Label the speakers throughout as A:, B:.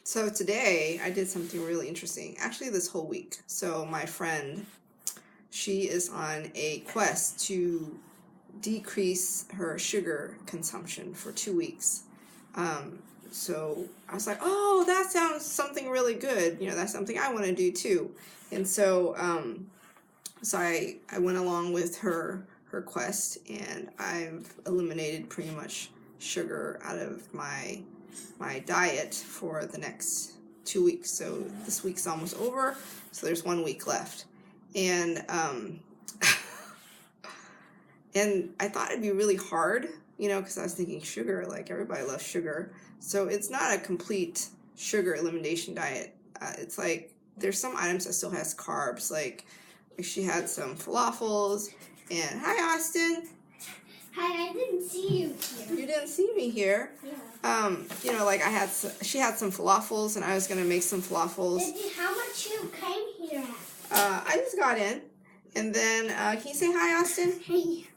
A: So today I did something really interesting. Actually, this whole week. So my friend, she is on a quest to decrease her sugar consumption for 2 weeks. So I was like, oh, that sounds something really good. That's something I want to do too. And so I went along with her quest, and I've eliminated pretty much sugar out of my diet for the next 2 weeks. So this week's almost over, so there's 1 week left. And and I thought it'd be really hard, because I was thinking sugar, like everybody loves sugar. So it's not a complete sugar elimination diet. It's like there's some items that still has carbs, like she had some falafels. And hi, Austin.
B: Hi, I didn't see you here.
A: You didn't see me here.
B: Yeah.
A: Like she had some falafels, and I was gonna make some falafels.
B: How much you came here
A: at? I just got in, and then can you say hi, Austin?
B: Hey.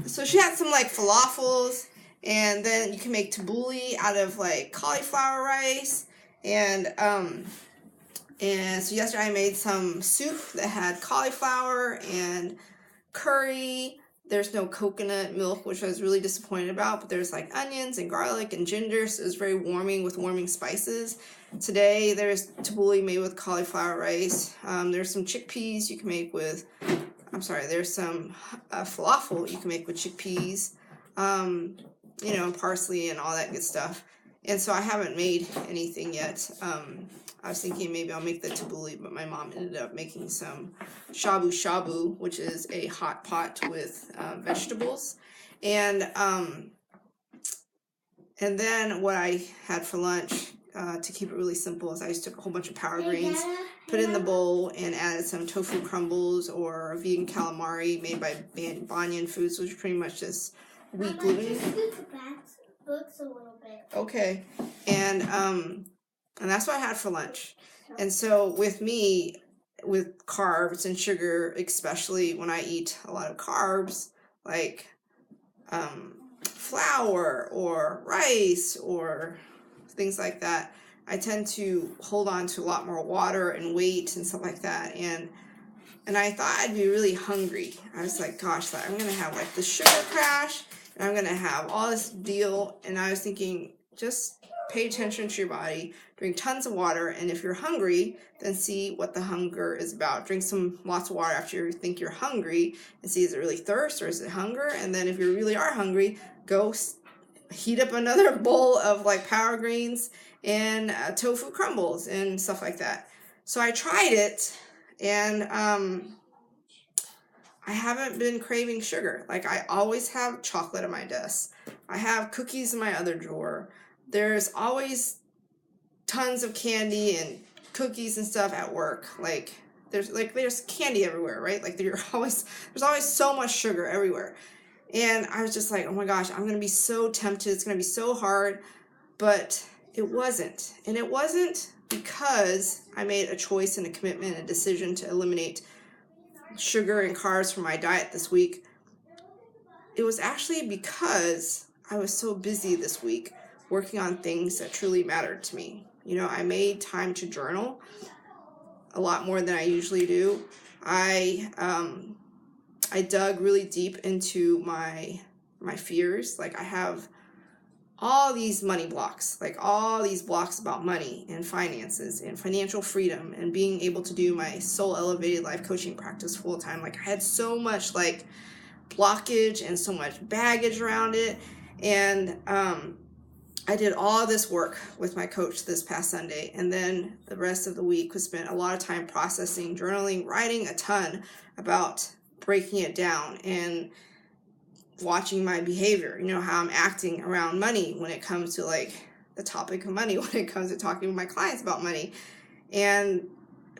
A: So she had some like falafels, and then you can make tabbouleh out of like cauliflower rice, and so yesterday I made some soup that had cauliflower and curry. There's no coconut milk, which I was really disappointed about, but there's like onions and garlic and ginger, so it was very warming with warming spices. Today there's tabbouleh made with cauliflower rice. There's some chickpeas you can make with, there's some falafel you can make with chickpeas, parsley and all that good stuff. And so I haven't made anything yet. I was thinking maybe I'll make the tabbouleh, but my mom ended up making some shabu shabu, which is a hot pot with vegetables. And then what I had for lunch, to keep it really simple, is I just took a whole bunch of power greens, put it in the bowl, and added some tofu crumbles or vegan calamari made by Banyan Foods, which is pretty much just wheat gluten.
B: Books a little bit.
A: Okay, and that's what I had for lunch. And so with me, with carbs and sugar, especially when I eat a lot of carbs, like flour or rice or things like that, I tend to hold on to a lot more water and weight and stuff like that. And I thought I'd be really hungry. I was like, gosh, I'm going to have like the sugar crash, and I'm going to have all this deal. And I was thinking, just pay attention to your body, drink tons of water, and if you're hungry, then see what the hunger is about. Drink lots of water after you think you're hungry, and see, is it really thirst or is it hunger? And then if you really are hungry, go heat up another bowl of like power greens and tofu crumbles and stuff like that. So I tried it, and I haven't been craving sugar. Like, I always have chocolate at my desk. I have cookies in my other drawer. There's always tons of candy and cookies and stuff at work. Like, there's candy everywhere, right? Like, there's always so much sugar everywhere. And I was just like, oh my gosh, I'm going to be so tempted. It's going to be so hard. But it wasn't. And it wasn't because I made a choice and a commitment and a decision to eliminate sugar and carbs from my diet this week. It was actually because I was so busy this week working on things that truly mattered to me. I made time to journal a lot more than I usually do. I dug really deep into my fears. Like, I have all these money blocks, like all these blocks about money and finances and financial freedom and being able to do my soul elevated life coaching practice full time. Like, I had so much like blockage and so much baggage around it. And I did all this work with my coach this past Sunday, and then the rest of the week was spent a lot of time processing, journaling, writing a ton about breaking it down and watching my behavior, how I'm acting around money when it comes to like the topic of money, when it comes to talking with my clients about money. And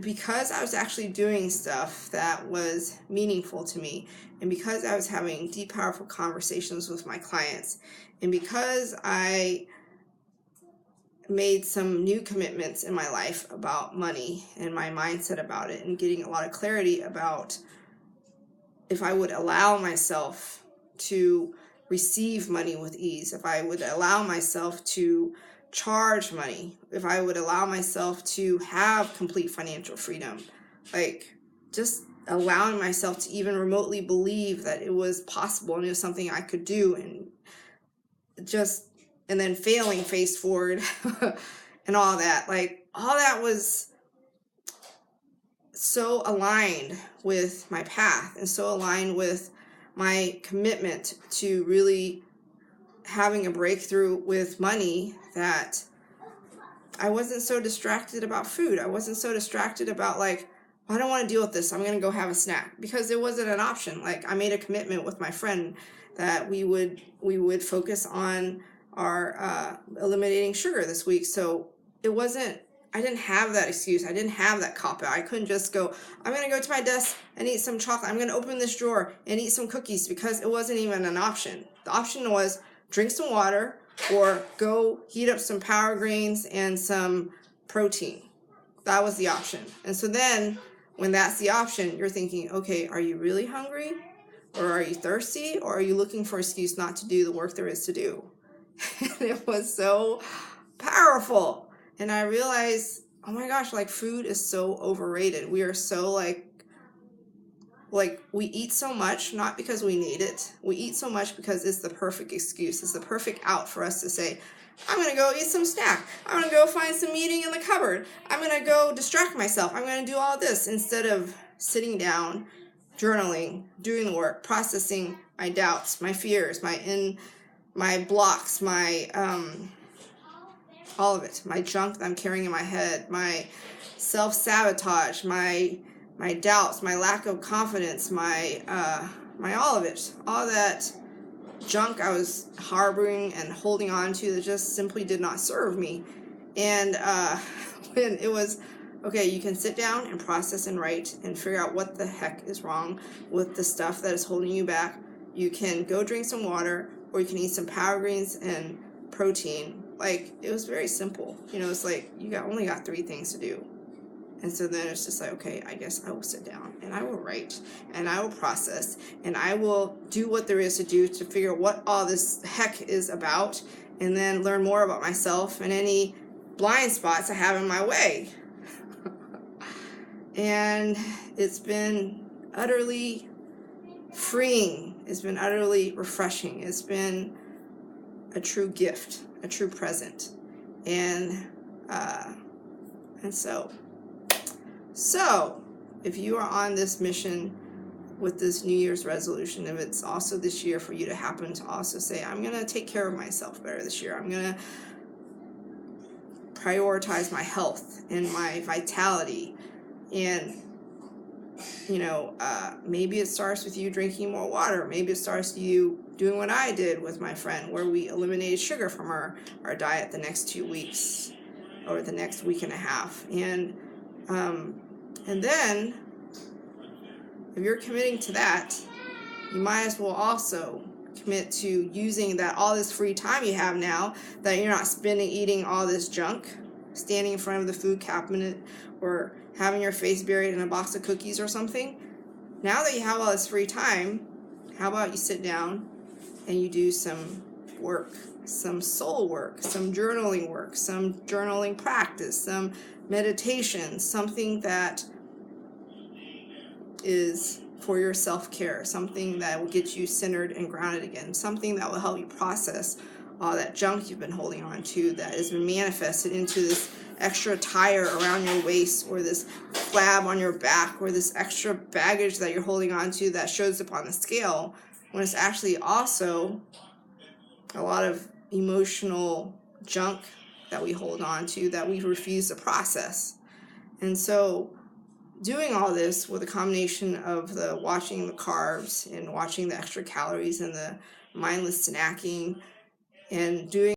A: because I was actually doing stuff that was meaningful to me, and because I was having deep, powerful conversations with my clients, and because I made some new commitments in my life about money and my mindset about it, and getting a lot of clarity about if I would allow myself to receive money with ease, if I would allow myself to charge money, if I would allow myself to have complete financial freedom, like just allowing myself to even remotely believe that it was possible and it was something I could do, and then failing face forward and all that. Like all that was so aligned with my path and so aligned with my commitment to really having a breakthrough with money that I wasn't so distracted about food. I wasn't so distracted about like, I don't want to deal with this, I'm going to go have a snack, because it wasn't an option. Like I made a commitment with my friend that we would focus on our eliminating sugar this week. So I didn't have that excuse. I didn't have that cop out. I couldn't just go, I'm going to go to my desk and eat some chocolate. I'm going to open this drawer and eat some cookies, because it wasn't even an option. The option was drink some water or go heat up some Power Greens and some protein. That was the option. And so then when that's the option, you're thinking, okay, are you really hungry? Or are you thirsty? Or are you looking for an excuse not to do the work there is to do? And it was so powerful. And I realized, oh my gosh, like food is so overrated. We are so like we eat so much, not because we need it. We eat so much because it's the perfect excuse. It's the perfect out for us to say, I'm going to go eat some snack. I'm going to go find some eating in the cupboard. I'm going to go distract myself. I'm going to do all this instead of sitting down, journaling, doing the work, processing my doubts, my fears, my blocks, my all of it, my junk that I'm carrying in my head, my self-sabotage, my doubts, my lack of confidence, my all of it, all that junk I was harboring and holding on to that just simply did not serve me. And when it was, okay, you can sit down and process and write and figure out what the heck is wrong with the stuff that is holding you back. You can go drink some water, or you can eat some Power Greens and protein. Like, it was very simple. It's like you only got 3 things to do. And so then it's just like, okay, I guess I will sit down and I will write and I will process and I will do what there is to do to figure out what all this heck is about, and then learn more about myself and any blind spots I have in my way. And it's been utterly freeing. It's been utterly refreshing. It's been a true gift, a true present. And so if you are on this mission with this New Year's resolution, if it's also this year for you to happen to also say, I'm going to take care of myself better this year. I'm going to prioritize my health and my vitality. And, maybe it starts with you drinking more water. Maybe it starts with you doing what I did with my friend, where we eliminated sugar from our diet the next 2 weeks or the next week and a half. And then if you're committing to that, you might as well also commit to using all this free time you have now that you're not spending eating all this junk, standing in front of the food cabinet or having your face buried in a box of cookies or something. Now that you have all this free time, how about you sit down and you do some work, some soul work, some journaling work, some journaling practice, some meditation, something that is for your self-care, something that will get you centered and grounded again, something that will help you process all that junk you've been holding on to that has been manifested into this extra tire around your waist, or this flab on your back, or this extra baggage that you're holding on to that shows up on the scale, when it's actually also a lot of emotional junk that we hold on to that we refuse to process. And so doing all this with a combination of the watching the carbs and watching the extra calories and the mindless snacking, and doing